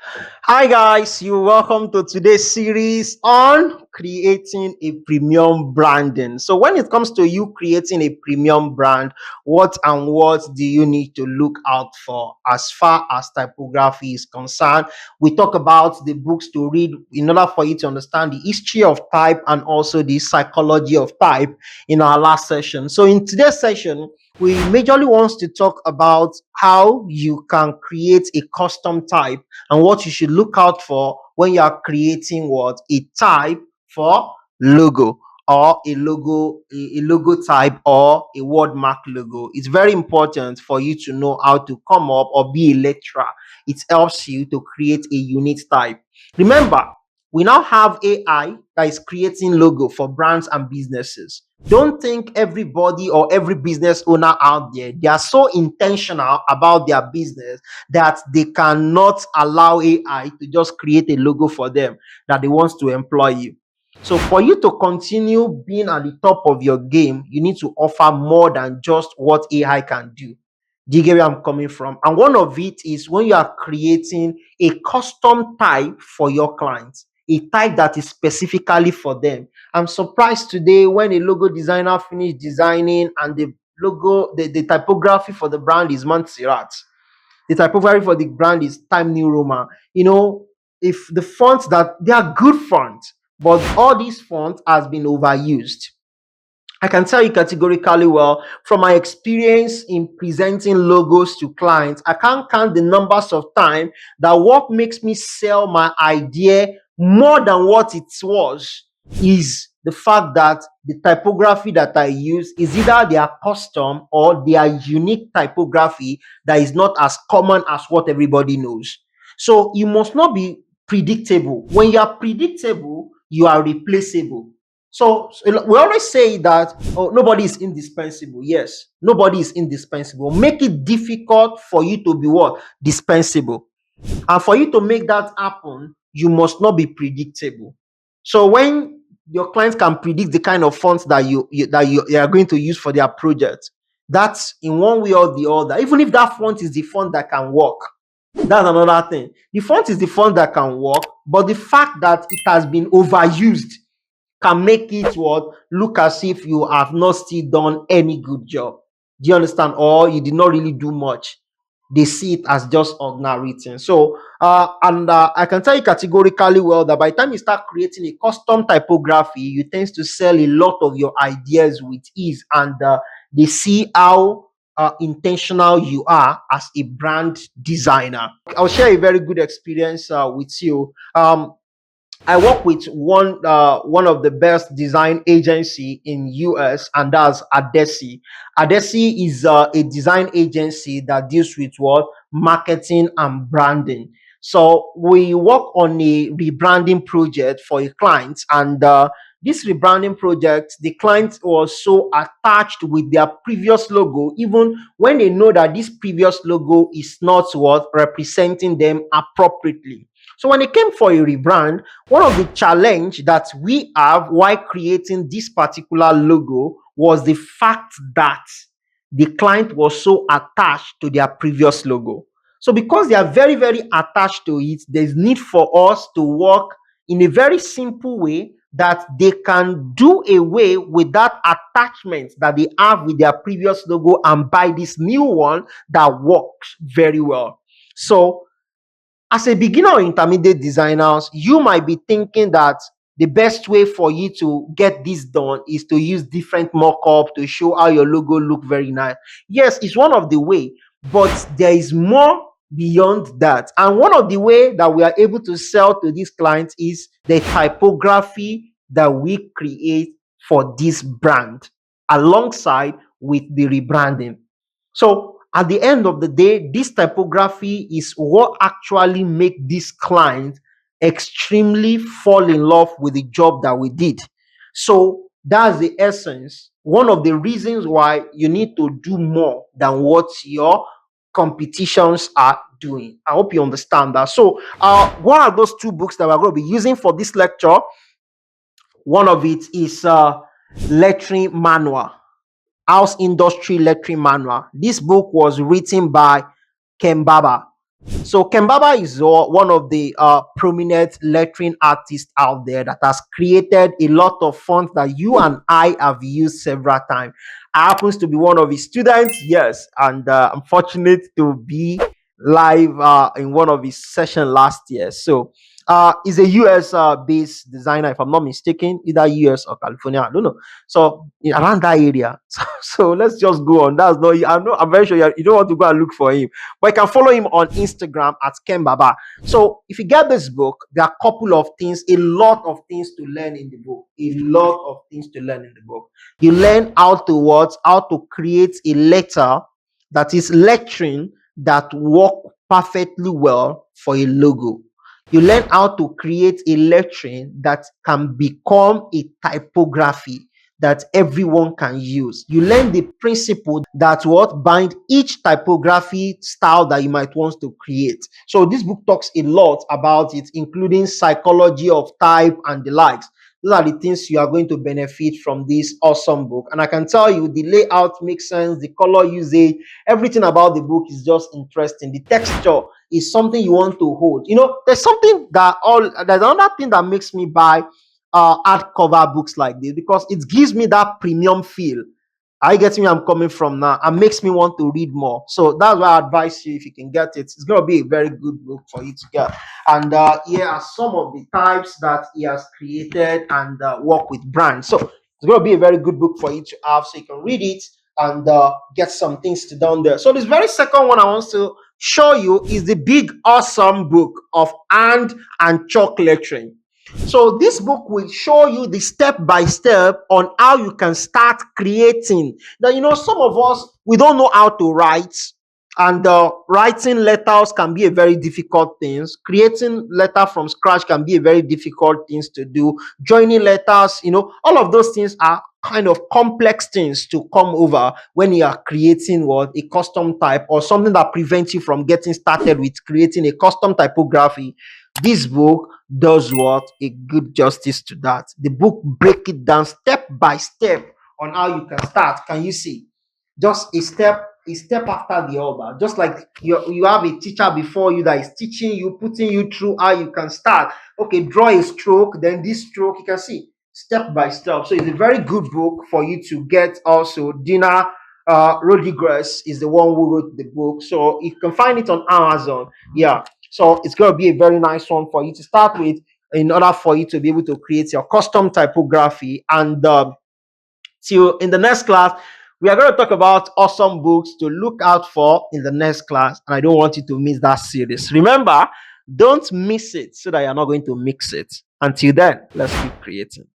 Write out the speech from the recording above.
Hi guys, you're welcome to today's series on creating a premium branding. So when it comes to you creating a premium brand, what do you need to look out for as far as typography is concerned? We talk about the books to read in order for you to understand the history of type and also the psychology of type in our last session. So in today's session, we majorly wants to talk about how you can create a custom type and what you should look out for when you are creating what a type for logo or a logo type or a word mark logo. It's very important for you to know how to come up or be a lecturer. It helps you to create a unique type. Remember, we now have AI that is creating logo for brands and businesses. Don't think everybody or every business owner out there, they are so intentional about their business that they cannot allow AI to just create a logo for them that they want to employ you. So for you to continue being at the top of your game, you need to offer more than just what AI can do. Do you get where I'm coming from? And one of it is when you are creating a custom type for your clients, a type that is specifically for them. I'm surprised today when a logo designer finished designing and the logo, the typography for the brand is Montserrat. The typography for the brand is Time New Roman. If the fonts that they are good fonts, but all these fonts has been overused. I can tell you categorically well from my experience in presenting logos to clients, I can't count the numbers of time that what makes me sell my idea more than what it was is the fact that the typography that I use is either their custom or their unique typography that is not as common as what everybody knows. So you must not be predictable. When you are predictable, you are replaceable. So we always say that nobody is indispensable. Yes, nobody is indispensable. Make it difficult for you to be what? Dispensable. And for you to make that happen, you must not be predictable. So when your clients can predict the kind of fonts that you are going to use for their project, that's in one way or the other. Even if that font is the font that can work, that's another thing. The font is the font that can work, but the fact that it has been overused can make it what look as if you have not still done any good job. Do you understand? Or you did not really do much. They see it as just ordinary written. So I can tell you categorically well that by the time you start creating a custom typography, you tend to sell a lot of your ideas with ease, and they see how intentional you are as a brand designer. I'll share a very good experience with you. I work with one of the best design agency in US, and that's Adesi. Adesi is a design agency that deals with what marketing and branding. So we work on a rebranding project for a client, and this rebranding project, the client was so attached with their previous logo, even when they know that this previous logo is not what representing them appropriately. So when it came for a rebrand, one of the challenge that we have while creating this particular logo was the fact that the client was so attached to their previous logo. So because they are very, very attached to it, there's need for us to work in a very simple way that they can do away with that attachment that they have with their previous logo and buy this new one that works very well. So as a beginner or intermediate designers, you might be thinking that the best way for you to get this done is to use different mock-up to show how your logo look very nice. Yes, it's one of the way, but there is more beyond that. And one of the way that we are able to sell to these clients is the typography that we create for this brand alongside with the rebranding. So at the end of the day, this typography is what actually make this client extremely fall in love with the job that we did. So that's the essence. One of the reasons why you need to do more than what your competitions are doing. I hope you understand that. So, what are those two books that we're going to be using for this lecture? One of it is Lettering Manual, House Industry Lettering Manual. This book was written by Kembaba. So Kembaba is one of the prominent lettering artists out there that has created a lot of fonts that you and I have used several times. I happens to be one of his students, yes, and I'm fortunate to be live in one of his sessions last year. So he's a US based designer, if I'm not mistaken, either US or California, I don't know. So around that area. So let's just go on. That's not. I know. I'm very sure you don't want to go and look for him, but you can follow him on Instagram at Kembaba. So if you get this book, there are a couple of things, a lot of things to learn in the book. A lot of things to learn in the book. You learn how to what? How to create a letter that is lettering that work perfectly well for a logo. You learn how to create a lettering that can become a typography that everyone can use. You learn the principle that what bind each typography style that you might want to create. So this book talks a lot about it, including psychology of type and the likes. Those are the things you are going to benefit from this awesome book. And I can tell you the layout makes sense, the color usage, everything about the book is just interesting. The texture is something you want to hold. You know, there's another thing that makes me buy hardcover books like this, because it gives me that premium feel. Are you getting where I'm coming from now? And makes me want to read more. So that's why I advise you, if you can get it, it's going to be a very good book for you to get. And here are some of the types that he has created and work with brands. So it's going to be a very good book for you to have, so you can read it and get some things to down there. So this very second one I want to show you is the big awesome book of hand and chalk lettering. So this book will show you the step by step on how you can start creating. Now, you know, some of us, we don't know how to write, and writing letters can be a very difficult thing. Creating letter from scratch can be a very difficult things to do. Joining letters, you know, all of those things are kind of complex things to come over when you are creating what a custom type or something that prevents you from getting started with creating a custom typography. This book does what? A good justice to that. The book break it down step by step on how you can start. Can you see? Just a step after the other. Just like you have a teacher before you that is teaching you, putting you through how you can start. Okay, draw a stroke, then this stroke, you can see step by step. So it's a very good book for you to get. Also, Dina Rodriguez is the one who wrote the book. So you can find it on Amazon. Yeah. So it's going to be a very nice one for you to start with in order for you to be able to create your custom typography. And till in the next class, we are going to talk about awesome books to look out for in the next class. And I don't want you to miss that series. Remember, don't miss it so that you're not going to mix it. Until then, let's keep creating.